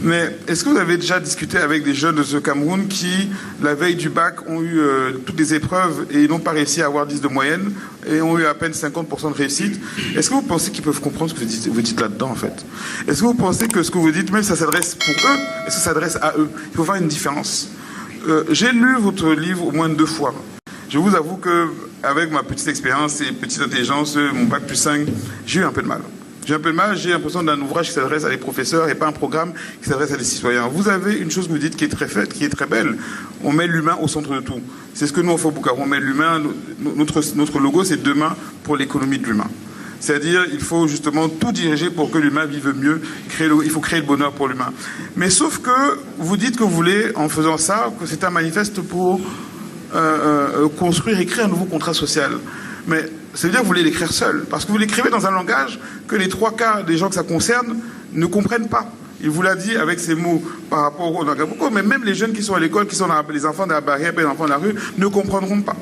Mais est-ce que vous avez déjà discuté avec des jeunes de ce Cameroun qui, la veille du bac, ont eu toutes les épreuves et n'ont pas réussi à avoir 10 de moyenne et ont eu à peine 50% de réussite? Est-ce que vous pensez qu'ils peuvent comprendre ce que vous dites là-dedans, en fait? Est-ce que vous pensez que ce que vous dites, même si ça s'adresse pour eux, est-ce que ça s'adresse à eux? Il faut faire une différence. J'ai lu votre livre au moins 2 fois. Je vous avoue que, avec ma petite expérience et petite intelligence, mon bac plus 5, j'ai eu un peu de mal. J'ai l'impression d'un ouvrage qui s'adresse à des professeurs et pas un programme qui s'adresse à des citoyens. Vous avez une chose que vous dites qui est très faite, qui est très belle. On met l'humain au centre de tout. C'est ce que nous on fait au Bukavu. On met l'humain, notre logo c'est demain pour l'économie de l'humain. C'est-à-dire il faut justement tout diriger pour que l'humain vive mieux. Il faut créer le bonheur pour l'humain. Mais sauf que vous dites que vous voulez, en faisant ça, que c'est un manifeste pour construire et créer un nouveau contrat social. Mais ça veut dire que vous voulez l'écrire seul, parce que vous l'écrivez dans un langage que les 3 quarts des gens que ça concerne ne comprennent pas. Il vous l'a dit avec ces mots par rapport au Nagaboko, mais même les jeunes qui sont à l'école, qui sont les enfants de la barrière, les enfants de la rue, ne comprendront pas.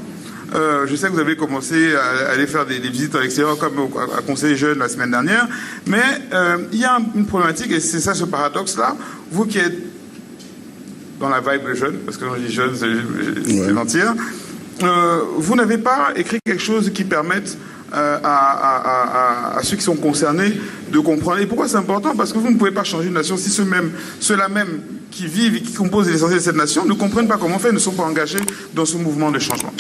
Je sais que vous avez commencé à aller faire des visites à l'extérieur, comme à Conseil Jeunes la semaine dernière, mais il y a une problématique, et c'est ça ce paradoxe-là, vous qui êtes dans la vibe jeune, parce que quand je dis jeune, c'est mentir, vous n'avez pas écrit quelque chose qui permette à ceux qui sont concernés de comprendre. Et pourquoi c'est important? Parce que vous ne pouvez pas changer une nation si ceux-là même qui vivent et qui composent l'essentiel de cette nation ne comprennent pas comment faire, ne sont pas engagés dans ce mouvement de changement.